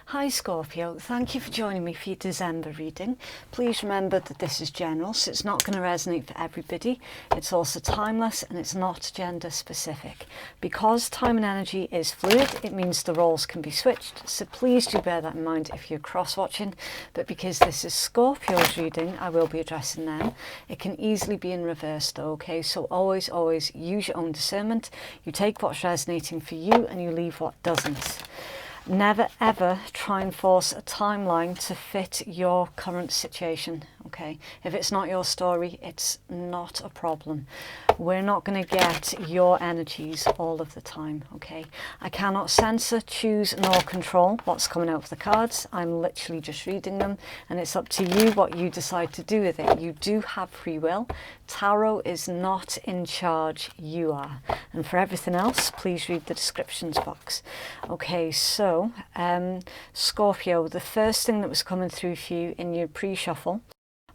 Hi Scorpio, thank you for joining me for your December reading. Please remember that this is general, so it's not going to resonate for everybody. It's also timeless and it's not gender specific. Because time and energy is fluid, it means the roles can be switched. So please do bear that in mind if you're cross-watching. But because this is Scorpio's reading, I will be addressing them. It can easily be in reverse though, okay? So always use your own discernment. You take what's resonating for you and you leave what doesn't. Never ever try and force a timeline to fit your current situation, okay? If it's not your story, it's not a problem. We're not going to get your energies all of the time, okay? I cannot censor, choose, nor control what's coming out of the cards. I'm literally just reading them, and it's up to you what you decide to do with it. You do have free will. Tarot is not in charge, you are. And for everything else, please read the descriptions box. Okay, so Scorpio, the first thing that was coming through for you in your pre-shuffle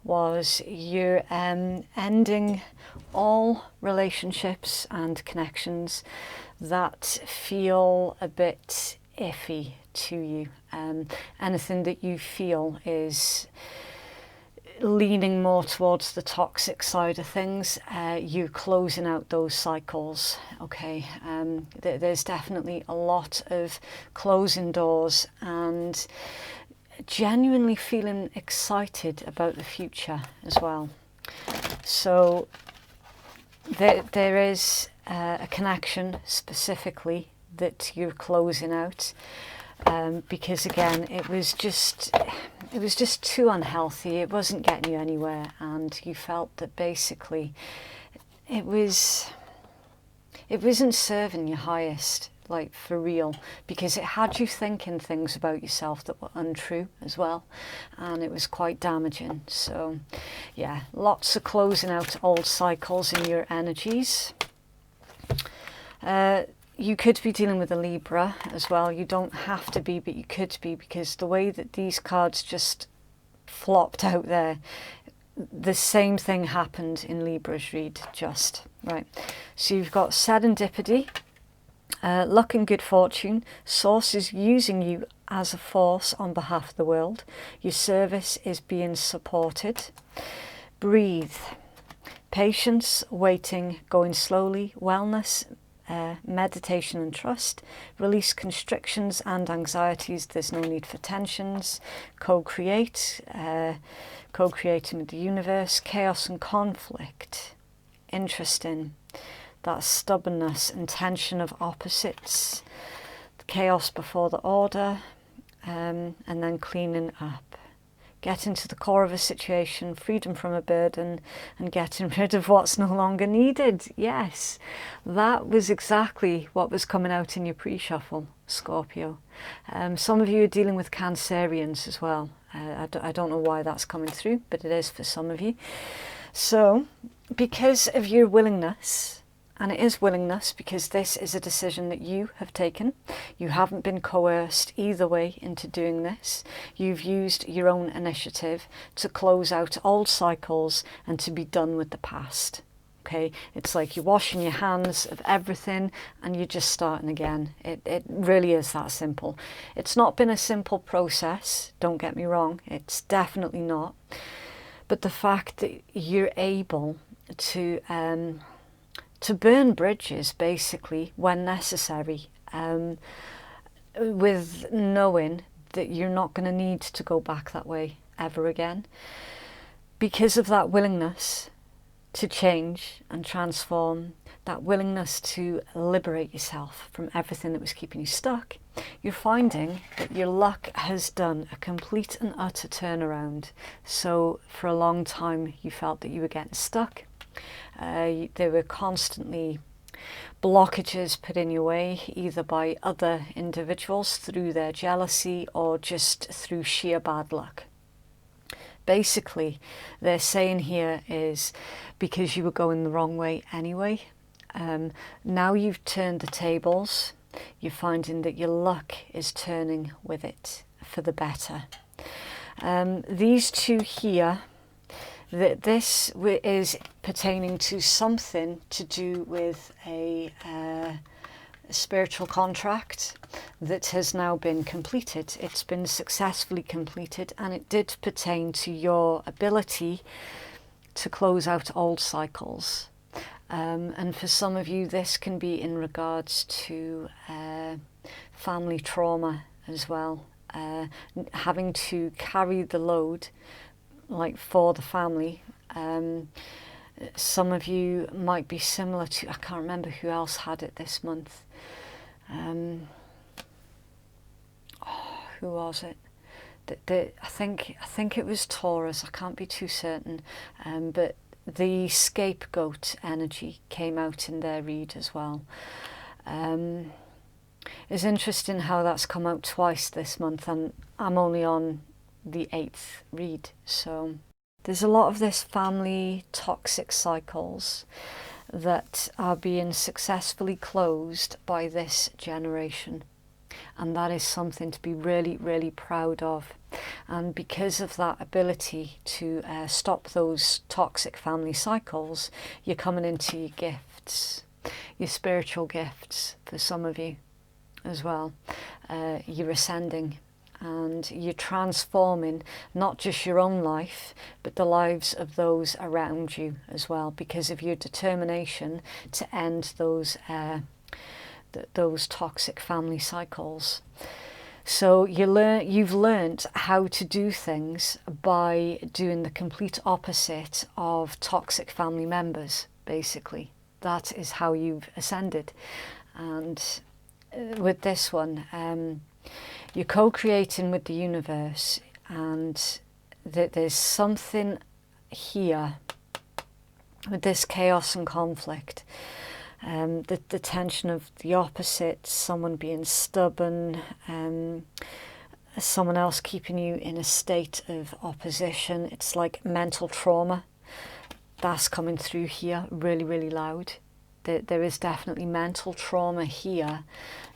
was you're ending all relationships and connections that feel a bit iffy to you. Anything that you feel is leaning more towards the toxic side of things, you're closing out those cycles, okay? There's definitely a lot of closing doors and genuinely feeling excited about the future as well. So there is a connection specifically that you're closing out, because again it was just too unhealthy. It wasn't getting you anywhere, and you felt that basically it wasn't serving your highest, like for real, because it had you thinking things about yourself that were untrue as well, and it was quite damaging. So yeah, lots of closing out old cycles in your energies. You could be dealing with a Libra as well. You don't have to be, but you could be, because the way that these cards just flopped out there, the same thing happened in Libra's read, just right. So you've got serendipity, luck and good fortune, sources using you as a force on behalf of the world, your service is being supported, breathe, patience, waiting, going slowly, wellness, meditation and trust, release constrictions and anxieties, there's no need for tensions, co-create, co-creating with the universe, chaos and conflict, interesting, that stubbornness and tension of opposites, the chaos before the order, and then cleaning up. Getting to the core of a situation, freedom from a burden, and getting rid of what's no longer needed. Yes, that was exactly what was coming out in your pre-shuffle, Scorpio. Some of you are dealing with Cancerians as well. I don't know why that's coming through, but it is for some of you. So, because of your willingness, and it is willingness because this is a decision that you have taken. You haven't been coerced either way into doing this. You've used your own initiative to close out old cycles and to be done with the past. Okay, it's like you're washing your hands of everything and you're just starting again. It really is that simple. It's not been a simple process, don't get me wrong. It's definitely not. But the fact that you're able to burn bridges basically when necessary, with knowing that you're not going to need to go back that way ever again, because of that willingness to change and transform, that willingness to liberate yourself from everything that was keeping you stuck, you're finding that your luck has done a complete and utter turnaround. So for a long time you felt that you were getting stuck. There were constantly blockages put in your way, either by other individuals through their jealousy or just through sheer bad luck. Basically, they're saying here is because you were going the wrong way anyway. Now you've turned the tables, you're finding that your luck is turning with it for the better. These two here, this is pertaining to something to do with a spiritual contract that has now been completed. It's been successfully completed, and it did pertain to your ability to close out old cycles. And for some of you, this can be in regards to family trauma as well. Having to carry the load, like, for the family. Some of you might be similar to, I can't remember who else had it this month. Who was it? I think it was Taurus. I can't be too certain, but the scapegoat energy came out in their read as well. It's interesting how that's come out twice this month, and I'm only on the 8th read. So there's a lot of this family toxic cycles that are being successfully closed by this generation. And that is something to be really, really proud of. And because of that ability to stop those toxic family cycles, you're coming into your gifts, your spiritual gifts for some of you as well. You're ascending and you're transforming not just your own life, but the lives of those around you as well, because of your determination to end those toxic family cycles. So you've learned how to do things by doing the complete opposite of toxic family members, basically. That is how you've ascended. And with this one, you're co-creating with the universe, and there's something here with this chaos and conflict. The tension of the opposite, someone being stubborn, someone else keeping you in a state of opposition. It's like mental trauma. That's coming through here really, really loud. There is definitely mental trauma here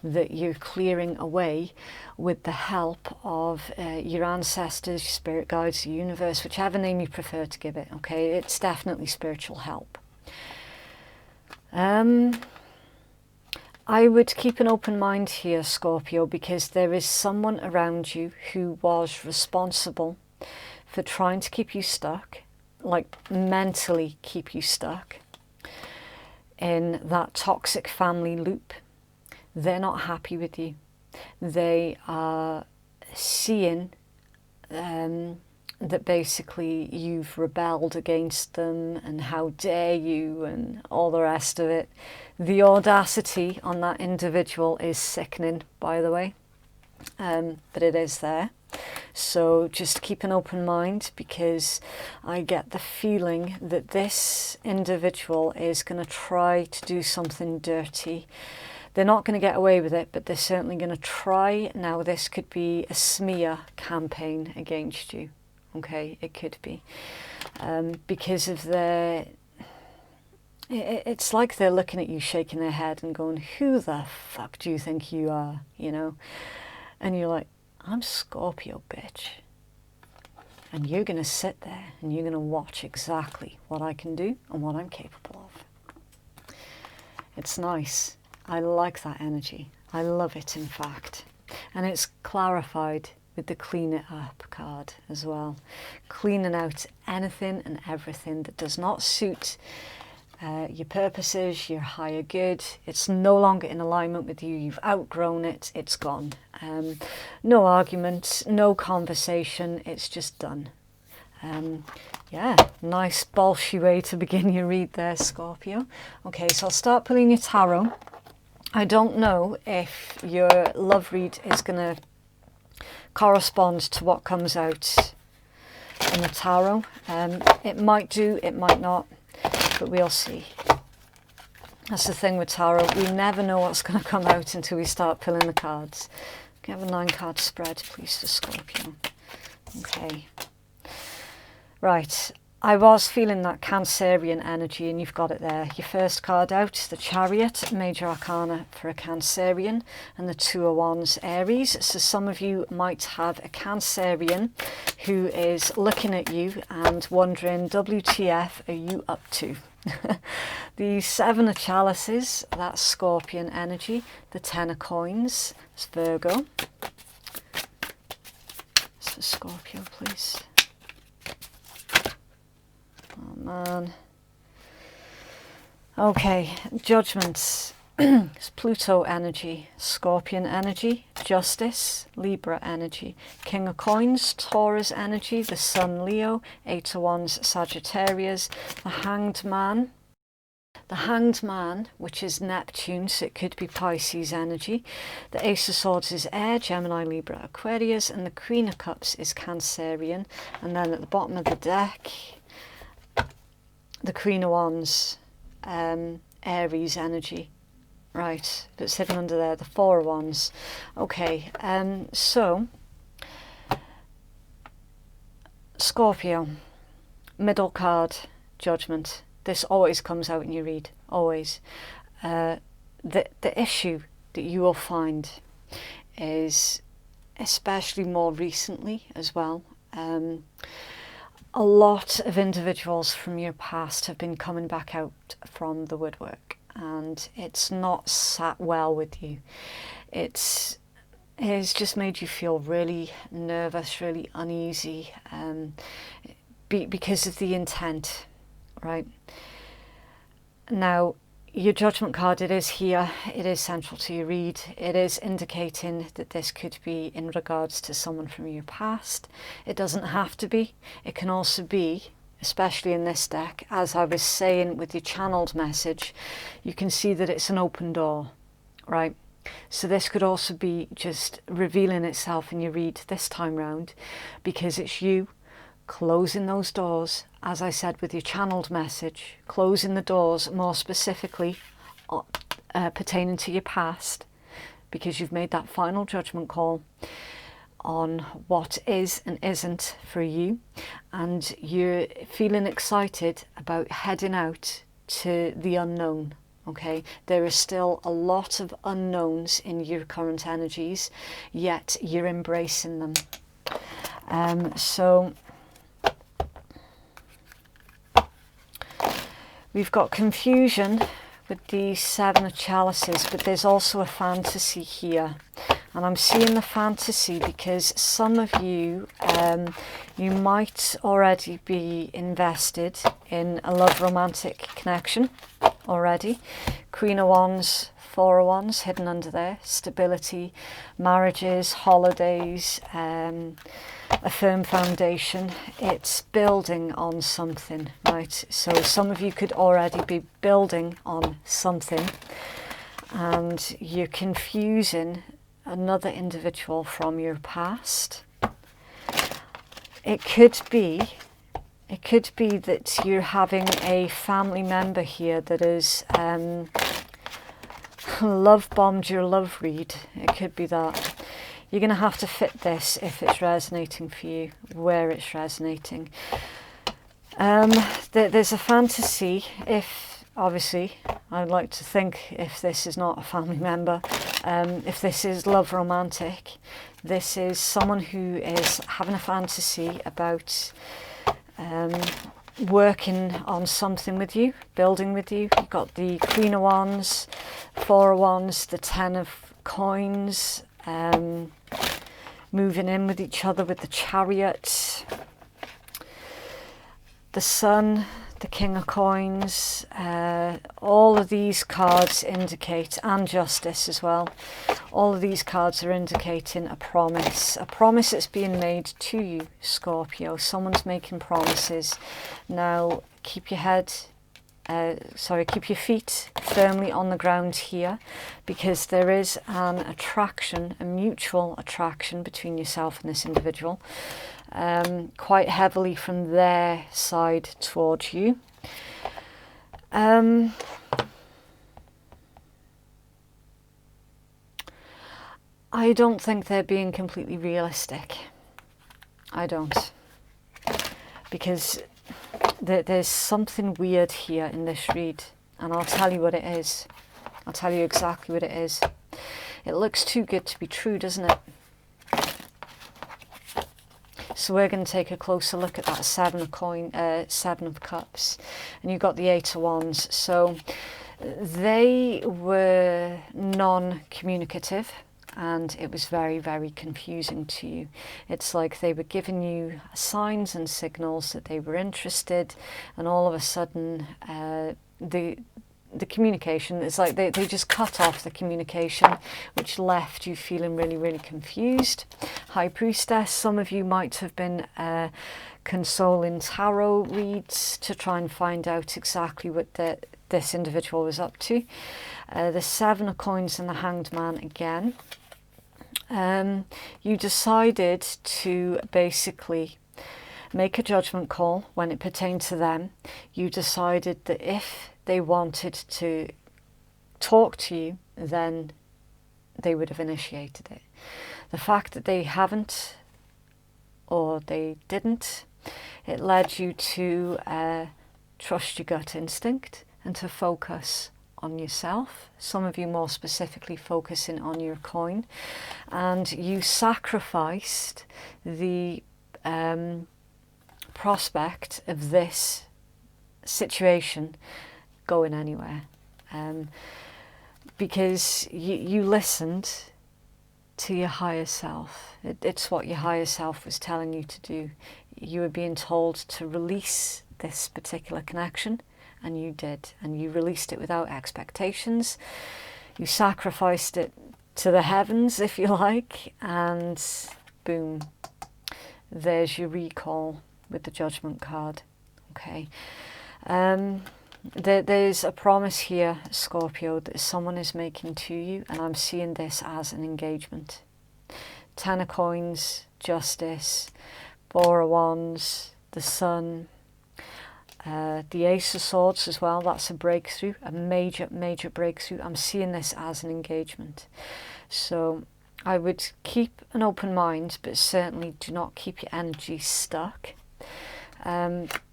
that you're clearing away with the help of your ancestors, your spirit guides, the universe, whichever name you prefer to give it, okay? It's definitely spiritual help. I would keep an open mind here, Scorpio, because there is someone around you who was responsible for trying to keep you stuck, like mentally keep you stuck in that toxic family loop. They're not happy with you. They are seeing that basically you've rebelled against them, and how dare you, and all the rest of it. The audacity on that individual is sickening, by the way, but it is there. So just keep an open mind, because I get the feeling that this individual is going to try to do something dirty. They're not going to get away with it, but they're certainly going to try. Now, this could be a smear campaign against you. Okay, it could be. Because of their... It's like they're looking at you, shaking their head and going, who the fuck do you think you are, you know? And you're like, I'm Scorpio, bitch. And you're going to sit there and you're going to watch exactly what I can do and what I'm capable of. It's nice. I like that energy. I love it, in fact. And it's clarified with the clean it up card as well. Cleaning out anything and everything that does not suit your purposes, your higher good. It's no longer in alignment with you. You've outgrown it. It's gone. No argument, no conversation. It's just done. Yeah, nice bolshy way to begin your read there, Scorpio. Okay, so I'll start pulling your tarot. I don't know if your love read is going to correspond to what comes out in the tarot. It might do, it might not, but we'll see. That's the thing with tarot. We never know what's going to come out until we start pulling the cards. Can I have a 9-card spread, please, for Scorpio? Okay. Right. I was feeling that Cancerian energy, and you've got it there. Your first card out, the Chariot, Major Arcana for a Cancerian, and the Two of Wands, Aries. So some of you might have a Cancerian who is looking at you and wondering, WTF are you up to? The Seven of Chalices, that's Scorpion energy. The Ten of Coins, it's Virgo. It's for Scorpio, please. Oh man. Okay, Judgments. It's Pluto energy, Scorpion energy, Justice, Libra energy, King of Coins, Taurus energy, the Sun, Leo, Eight of Wands, Sagittarius, the Hanged Man. The Hanged Man, which is Neptune, so it could be Pisces energy. The Ace of Swords is Air, Gemini, Libra, Aquarius, and the Queen of Cups is Cancerian. And then at the bottom of the deck, the Queen of Wands, Aries energy. Right, but sitting under there, the Four of Wands. Okay, so Scorpio, middle card, Judgment. This always comes out in your read, always. The issue that you will find is, especially more recently as well, a lot of individuals from your past have been coming back out from the woodwork. And it's not sat well with you. It's just made you feel really nervous, really uneasy, because of the intent, right? Now, your Judgment card, it is here, it is central to your read, it is indicating that this could be in regards to someone from your past. It doesn't have to be, it can also be, especially in this deck, as I was saying with your channeled message, you can see that it's an open door, right? So this could also be just revealing itself in your read this time round, because it's you closing those doors, as I said with your channeled message, closing the doors more specifically pertaining to your past, because you've made that final judgment call on what is and isn't for you, and you're feeling excited about heading out to the unknown. Okay, there is still a lot of unknowns in your current energies, yet you're embracing them. So we've got confusion with the Seven of Chalices, but there's also a fantasy here. And I'm seeing the fantasy because some of you, you might already be invested in a love romantic connection already. Queen of Wands, Four of Wands hidden under there. Stability, marriages, holidays, a firm foundation. It's building on something, right? So some of you could already be building on something, and you're confusing another individual from your past. It could be that you're having a family member here that is love bombed your love read. It could be that. You're going to have to fit this if it's resonating for you, where it's resonating. There's a fantasy, if obviously, I'd like to think if this is not a family member, if this is love romantic, this is someone who is having a fantasy about working on something with you, building with you. You've got the Queen of Wands, Four of Wands, the Ten of Coins, moving in with each other with the Chariot, the Sun, the King of Coins. All of these cards indicate, and Justice as well, all of these cards are indicating a promise that's being made to you, Scorpio. Someone's making promises. Now keep your head, keep your feet firmly on the ground here, because there is an attraction, a mutual attraction between yourself and this individual, quite heavily from their side towards you. I don't think they're being completely realistic. I don't. Because there's something weird here in this read, and I'll tell you what it is. I'll tell you exactly what it is. It looks too good to be true, doesn't it? So we're going to take a closer look at that Seven of Cups, and you've got the Eight of Wands. So they were non-communicative, and it was very, very confusing to you. It's like they were giving you signs and signals that they were interested, and all of a sudden the communication, it's like they just cut off the communication, which left you feeling really, really confused. High Priestess, some of you might have been consoling tarot reads to try and find out exactly what this individual was up to. The Seven of Coins and the Hanged Man again. You decided to basically make a judgment call when it pertained to them. You decided that if they wanted to talk to you, then they would have initiated it. The fact that they haven't, or they didn't, it led you to trust your gut instinct and to focus on yourself. Some of you more specifically focusing on your coin, and you sacrificed the prospect of this situation going anywhere, because you listened to your higher self. It's what your higher self was telling you to do. You were being told to release this particular connection, and you did, and you released it without expectations. You sacrificed it to the heavens, if you like, and boom, there's your recall with the Judgment card. Okay. There's a promise here, Scorpio, that someone is making to you, and I'm seeing this as an engagement. Ten of Coins, Justice, Four of Wands, the Sun, the Ace of Swords as well. That's a breakthrough, a major, major breakthrough. I'm seeing this as an engagement. So I would keep an open mind, but certainly do not keep your energy stuck,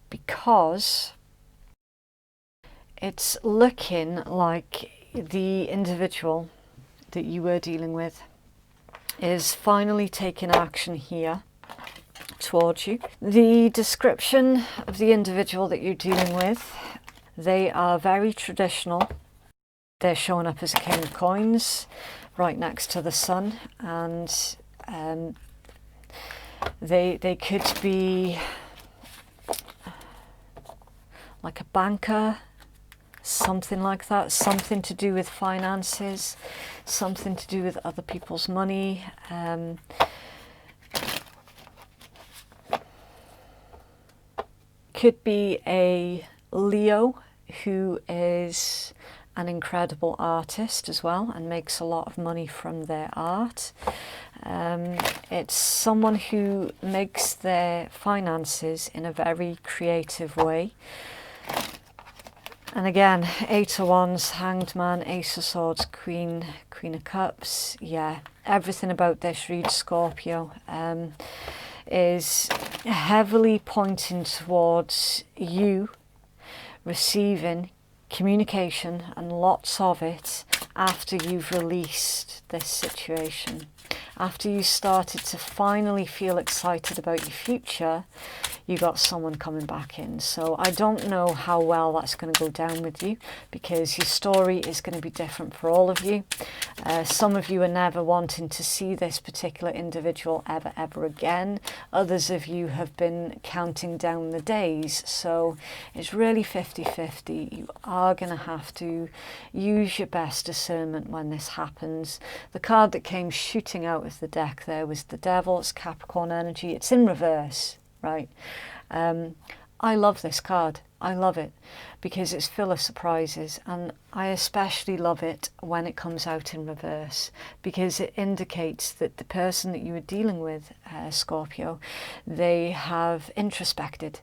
because it's looking like the individual that you were dealing with is finally taking action here towards you. The description of the individual that you're dealing with, they are very traditional. They're showing up as a King of Coins right next to the Sun, and they could be like a banker, something like that, something to do with finances, something to do with other people's money. Could be a Leo who is an incredible artist as well and makes a lot of money from their art. It's someone who makes their finances in a very creative way. And again, Eight of Wands, Hanged Man, Ace of Swords, Queen of Cups. Yeah, everything about this read, Scorpio, is heavily pointing towards you receiving communication, and lots of it, after you've released this situation. After you started to finally feel excited about your future, you got someone coming back in. So I don't know how well that's going to go down with you, because your story is going to be different for all of you. Some of you are never wanting to see this particular individual ever again. Others of you have been counting down the days. So it's really 50-50. You are going to have to use your best discernment when this happens. The card that came shooting out of the deck there was the Devil. It's Capricorn energy. It's in reverse, right? I love this card. I love it because it's full of surprises, and I especially love it when it comes out in reverse, because it indicates that the person that you are dealing with, Scorpio, they have introspected.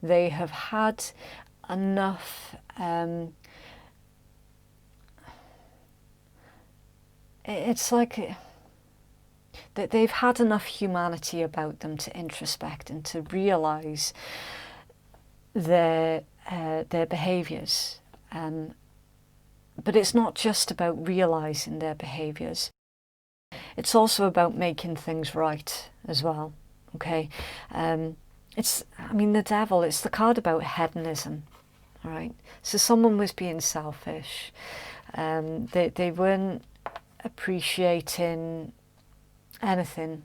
They have had enough it's like that they've had enough humanity about them to introspect and to realize their behaviors. But it's not just about realizing their behaviors. It's also about making things right as well. okay? I mean, the devil, it's the card about hedonism, all right? So someone was being selfish. They weren't appreciating anything.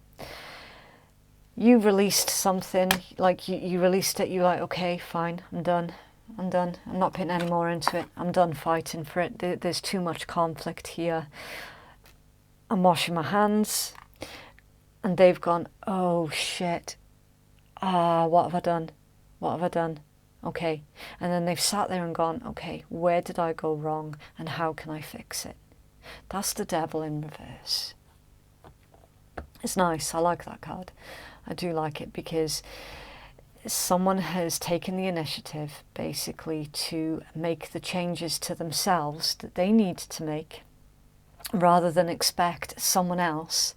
You released something, like you released it, you're like, okay, fine, I'm done. I'm not putting any more into it. I'm done fighting for it. There's too much conflict here. I'm washing my hands. And they've gone, oh shit. What have I done? What have I done? Okay. And then they've sat there and gone, okay, where did I go wrong and how can I fix it? That's the devil in reverse. It's nice. I like that card. I do like it because someone has taken the initiative basically to make the changes to themselves that they need to make rather than expect someone else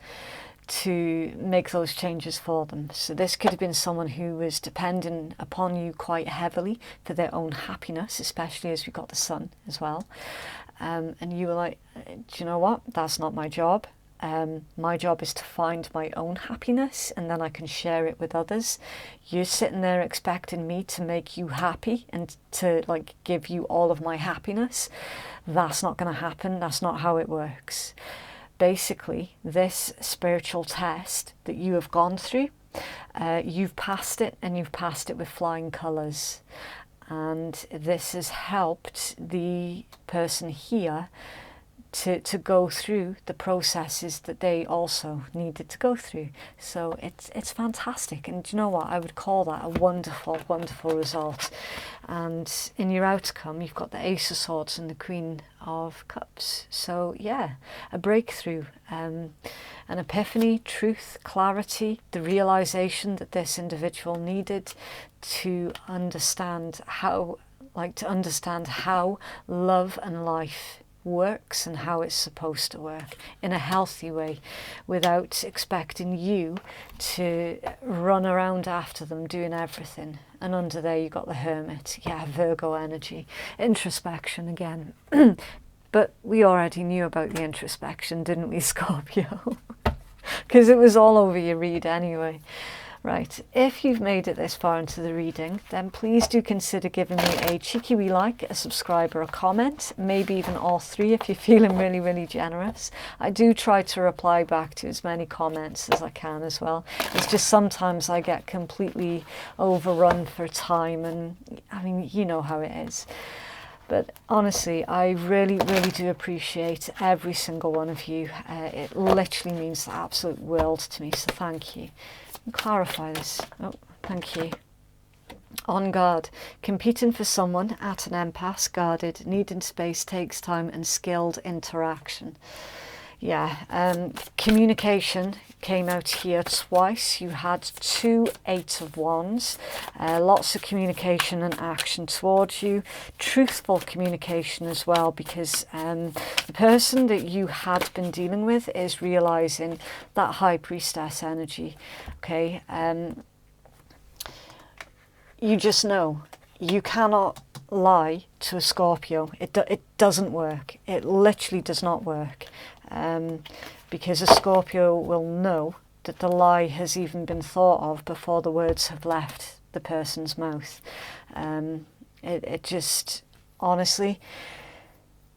to make those changes for them. So this could have been someone who was dependent upon you quite heavily for their own happiness, especially as we got the sun as well. And you were like, do you know what? That's not my job. My job is to find my own happiness and then I can share it with others. You're sitting there expecting me to make you happy and to like give you all of my happiness. That's not going to happen. That's not how it works. Basically, this spiritual test that you have gone through, you've passed it, and you've passed it with flying colours. And this has helped the person here to go through the processes that they also needed to go through. So it's fantastic. And do you know what? I would call that a wonderful, wonderful result. And in your outcome, you've got the Ace of Swords and the Queen of Cups. So yeah, a breakthrough, an epiphany, truth, clarity, the realization that this individual needed to understand how love and life works and how it's supposed to work in a healthy way without expecting you to run around after them doing everything. And under there you got the Hermit, yeah, Virgo energy, introspection again. But we already knew about the introspection, didn't we, Scorpio? Because it was all over your read anyway. Right, if you've made it this far into the reading, then please do consider giving me a cheeky wee like, a subscribe or a comment, maybe even all three if you're feeling really, really generous. I do try to reply back to as many comments as I can as well. It's just sometimes I get completely overrun for time and, I mean, you know how it is. But honestly, I really, really do appreciate every single one of you. It literally means the absolute world to me, so thank you. Clarify this. Oh, thank you. On guard. Competing for someone at an impasse, guarded, needing space takes time and skilled interaction. Yeah, communication came out here twice. You had 2 Eight of Wands, lots of communication and action towards you, truthful communication as well, because the person that you had been dealing with is realizing that High Priestess energy, okay? You just know you cannot lie to a Scorpio. It doesn't work. It literally does not work. Because a Scorpio will know that the lie has even been thought of before the words have left the person's mouth. It just, honestly,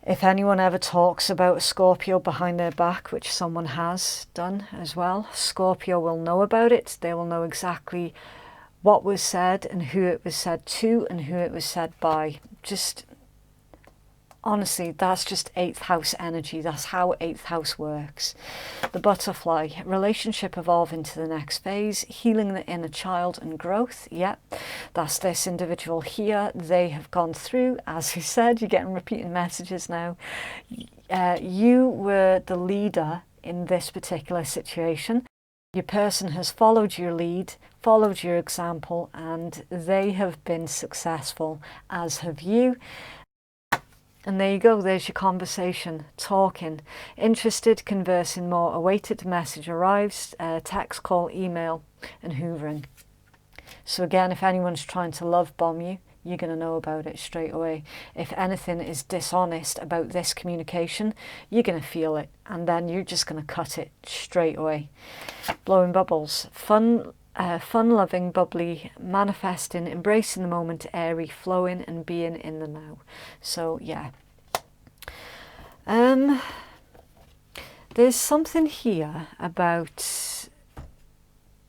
if anyone ever talks about a Scorpio behind their back, which someone has done as well, Scorpio will know about it. They will know exactly what was said and who it was said to and who it was said by. Just honestly, that's just 8th house energy. That's how 8th house works. The butterfly, relationship evolving to the next phase, healing the inner child and growth. Yeah, that's this individual here. They have gone through, as we said, you're getting repeating messages now. You were the leader in this particular situation. Your person has followed your lead, followed your example, and they have been successful, as have you. And there you go, there's your conversation, talking, interested, conversing more, awaited message arrives, text, call, email, and hoovering. So again, if anyone's trying to love bomb you, you're going to know about it straight away. If anything is dishonest about this communication, you're going to feel it, and then you're just going to cut it straight away. Blowing bubbles, fun fun-loving, bubbly, manifesting, embracing the moment, airy, flowing and being in the now. So yeah. There's something here about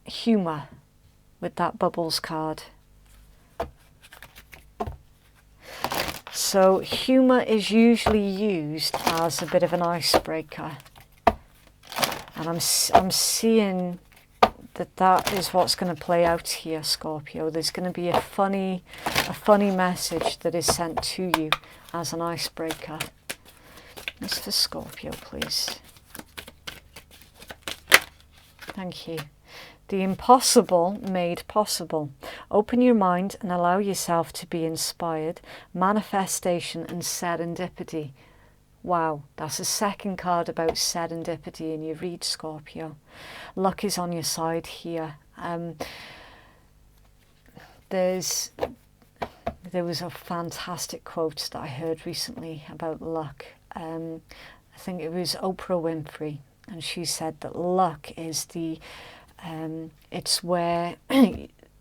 humour with that bubbles card. So humour is usually used as a bit of an icebreaker. And I'm seeing that is what's going to play out here, Scorpio. There's going to be a funny message that is sent to you as an icebreaker. That's for Scorpio, please. Thank you. The impossible made possible. Open your mind and allow yourself to be inspired. Manifestation and serendipity. Wow, that's the second card about serendipity in your read, Scorpio. Luck is on your side here. There was a fantastic quote that I heard recently about luck. I think it was Oprah Winfrey, and she said that luck is it's where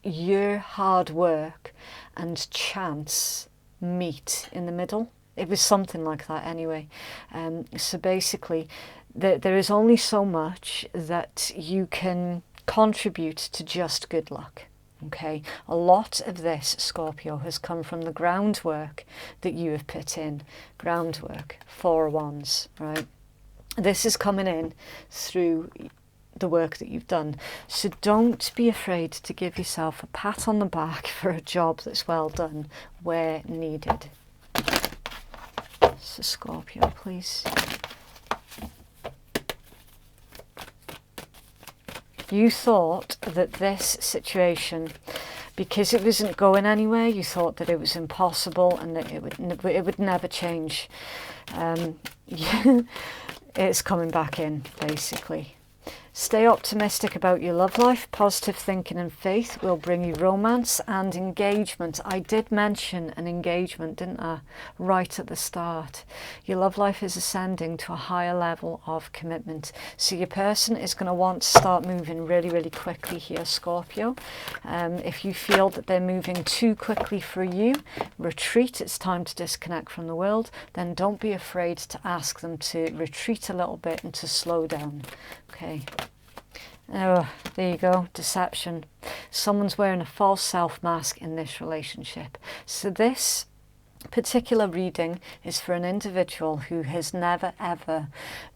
your hard work and chance meet in the middle. It was something like that anyway. So basically, there is only so much that you can contribute to just good luck. Okay, a lot of this, Scorpio, has come from the groundwork that you have put in. Groundwork, 4 wands, right? This is coming in through the work that you've done. So don't be afraid to give yourself a pat on the back for a job that's well done where needed. So Scorpio, please. You thought that this situation, because it wasn't going anywhere, you thought that it was impossible and that it would never change. It's coming back in, basically. Stay optimistic about your love life. Positive thinking and faith will bring you romance and engagement. I did mention an engagement, didn't I? Right at the start. Your love life is ascending to a higher level of commitment. So your person is going to want to start moving really, really quickly here, Scorpio. If you feel that they're moving too quickly for you, retreat. It's time to disconnect from the world. Then don't be afraid to ask them to retreat a little bit and to slow down. Okay. Oh, there you go, deception. Someone's wearing a false self mask in this relationship. So this particular reading is for an individual who has never ever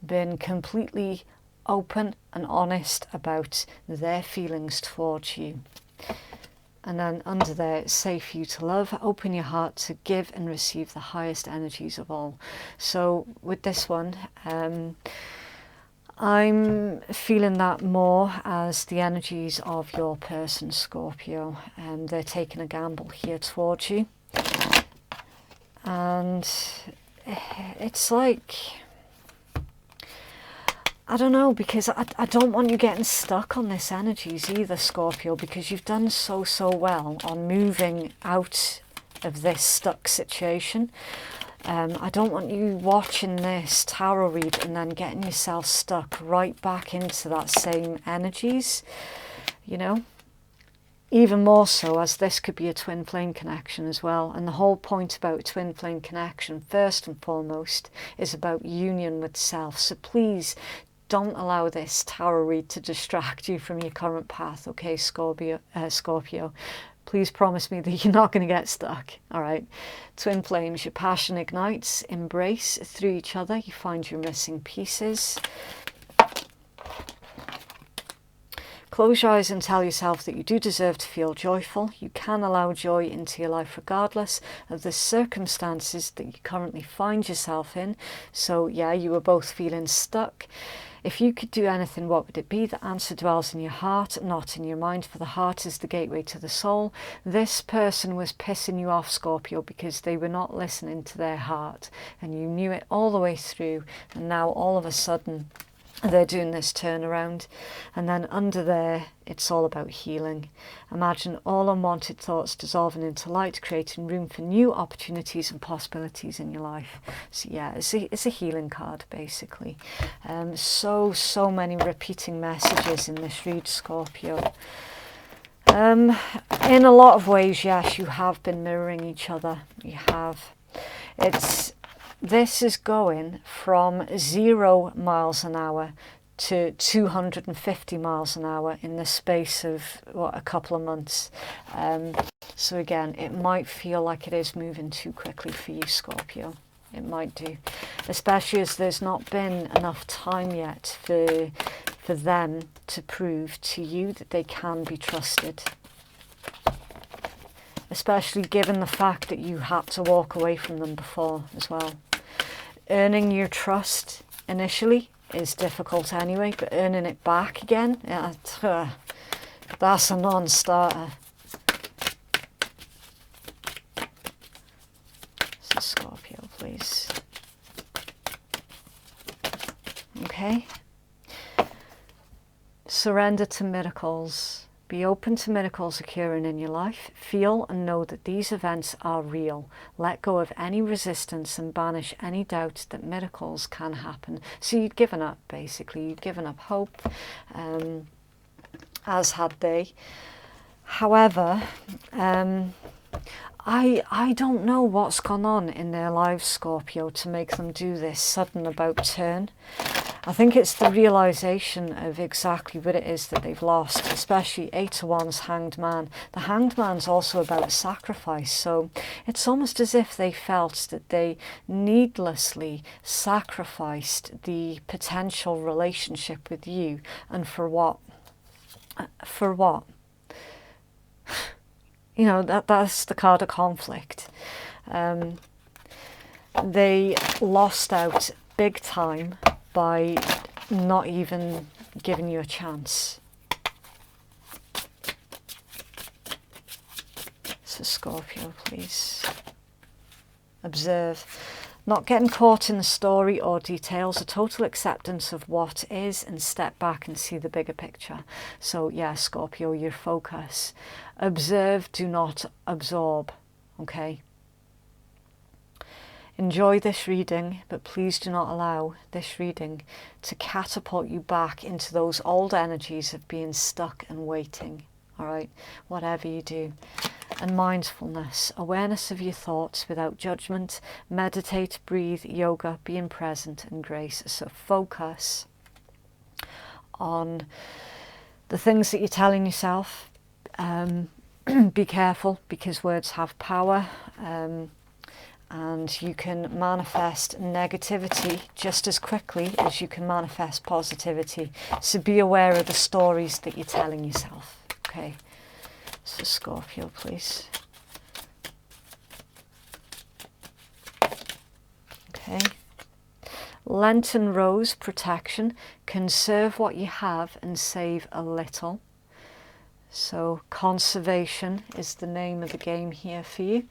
been completely open and honest about their feelings towards you. And then under there, it's safe for you to love. Open your heart to give and receive the highest energies of all. So with this one, I'm feeling that more as the energies of your person, Scorpio, and they're taking a gamble here towards you. And it's like, I don't know, because I don't want you getting stuck on this energies either, Scorpio, because you've done so well on moving out of this stuck situation. I don't want you watching this tarot read and then getting yourself stuck right back into that same energies, you know. Even more so as this could be a twin flame connection as well. And the whole point about twin flame connection, first and foremost, is about union with self. So please don't allow this tarot read to distract you from your current path, okay, Scorpio? Please promise me that you're not going to get stuck, all right? Twin flames, your passion ignites, embrace through each other, you find your missing pieces. Close your eyes and tell yourself that you do deserve to feel joyful. You can allow joy into your life regardless of the circumstances that you currently find yourself in. So yeah, you were both feeling stuck. If you could do anything, what would it be? The answer dwells in your heart, not in your mind, for the heart is the gateway to the soul. This person was pissing you off, Scorpio, because they were not listening to their heart, and you knew it all the way through, and now all of a sudden they're doing this turnaround. And then under there, it's all about healing. Imagine all unwanted thoughts dissolving into light, creating room for new opportunities and possibilities in your life. So yeah, it's a healing card, basically. So many repeating messages in this read, Scorpio. In a lot of ways, yes, you have been mirroring each other. You have. This is going from 0 miles an hour to 250 miles an hour in the space of, what, a couple of months. So again, it might feel like it is moving too quickly for you, Scorpio. It might do, especially as there's not been enough time yet for them to prove to you that they can be trusted. Especially given the fact that you had to walk away from them before as well. Earning your trust initially is difficult anyway, but earning it back again, yeah, that's a non-starter. So Scorpio, please. Okay. Surrender to miracles. Be open to miracles occurring in your life. Feel and know that these events are real. Let go of any resistance and banish any doubt that miracles can happen. So you'd given up, basically. You'd given up hope, as had they. However, I don't know what's gone on in their lives, Scorpio, to make them do this sudden about turn. I think it's the realisation of exactly what it is that they've lost, especially 8 of Wands, Hanged Man. The Hanged Man's also about sacrifice, so it's almost as if they felt that they needlessly sacrificed the potential relationship with you. And for what? For what? You know, that's the card of conflict. They lost out big time by not even giving you a chance. So Scorpio, please. Observe. Not getting caught in the story or details, a total acceptance of what is, and step back and see the bigger picture. So yeah, Scorpio, your focus. Observe, do not absorb, okay? Enjoy this reading, but please do not allow this reading to catapult you back into those old energies of being stuck and waiting, all right? Whatever you do. And mindfulness, awareness of your thoughts without judgment, meditate, breathe, yoga, being present, and grace. So focus on the things that you're telling yourself. Be careful, because words have power. And you can manifest negativity just as quickly as you can manifest positivity. So be aware of the stories that you're telling yourself. Okay, so Scorpio, please. Okay. Lenten Rose, protection. Conserve what you have and save a little. So conservation is the name of the game here for you.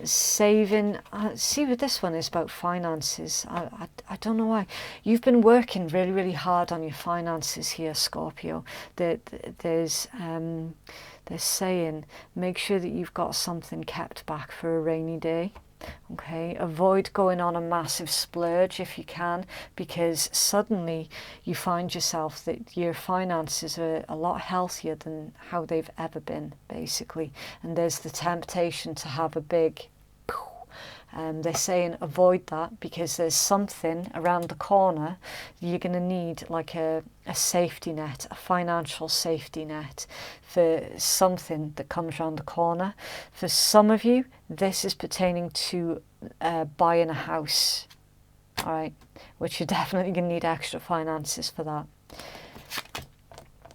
Saving, see what this one is about finances. I don't know why. You've been working really, really hard on your finances here, Scorpio. They're saying, make sure that you've got something kept back for a rainy day. Okay, avoid going on a massive splurge if you can, because suddenly you find yourself that your finances are a lot healthier than how they've ever been, basically. And there's the temptation to have a big, they're saying avoid that, because there's something around the corner. You're going to need like a safety net, a financial safety net for something that comes around the corner. For some of you, this is pertaining to buying a house, all right, which you're definitely going to need extra finances for that.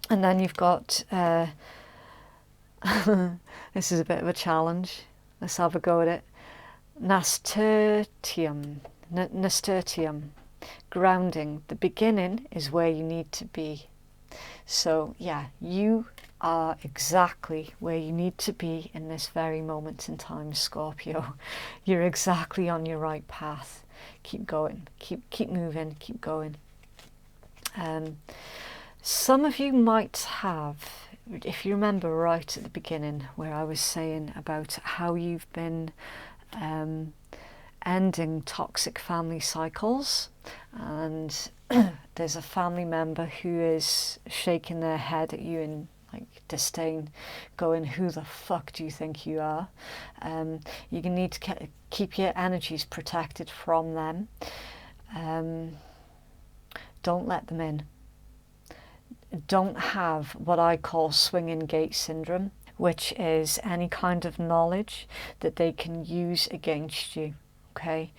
And then you've got, this is a bit of a challenge. Let's have a go at it. Nasturtium, grounding. The beginning is where you need to be. So yeah, you are exactly where you need to be in this very moment in time, Scorpio. You're exactly on your right path. Keep going, keep moving, keep going. Some of you might have, if you remember right at the beginning where I was saying about how you've been ending toxic family cycles, and there's a family member who is shaking their head at you in like disdain, going, who the fuck do you think you are? You need to keep your energies protected from them. Don't let them in. Don't have what I call swinging gate syndrome, which is any kind of knowledge that they can use against you. Okay,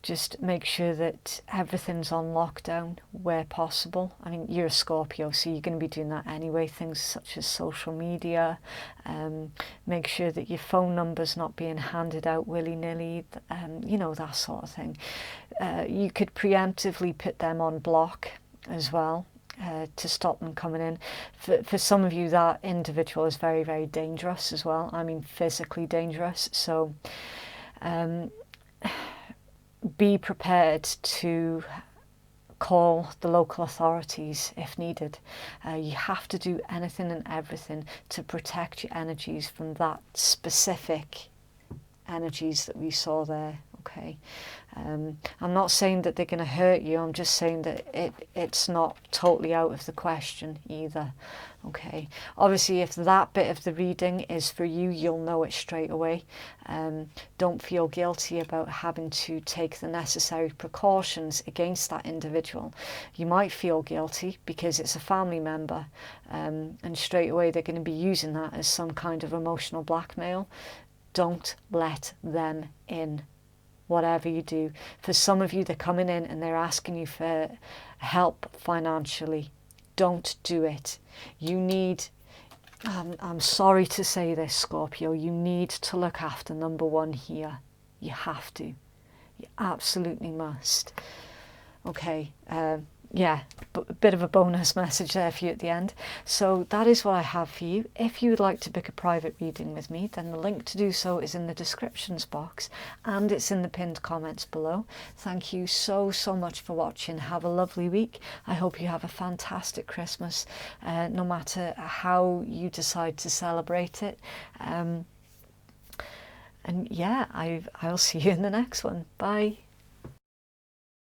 just make sure that everything's on lockdown where possible. I mean, you're a Scorpio, so you're going to be doing that anyway. Things such as social media. Make sure that your phone number's not being handed out willy-nilly, you know, that sort of thing. You could preemptively put them on block as well, to stop them coming in. For some of you, that individual is very, very dangerous as well. I mean, physically dangerous. So be prepared to call the local authorities if needed. You have to do anything and everything to protect your energies from that specific energies that we saw there. Okay, I'm not saying that they're going to hurt you. I'm just saying that it's not totally out of the question either. Okay, obviously if that bit of the reading is for you, you'll know it straight away. Don't feel guilty about having to take the necessary precautions against that individual. You might feel guilty because it's a family member, and straight away they're going to be using that as some kind of emotional blackmail. Don't let them in. Whatever you do. For some of you, they're coming in and they're asking you for help financially. Don't do it. You need, I'm sorry to say this, Scorpio, you need to look after number one here. You have to. You absolutely must. Okay, yeah, a bit of a bonus message there for you at the end. So that is what I have for you. If you would like to book a private reading with me, then the link to do so is in the descriptions box and it's in the pinned comments below. Thank you so much for watching. Have a lovely week. I hope you have a fantastic Christmas, no matter how you decide to celebrate it. And yeah, I'll see you in the next one. Bye.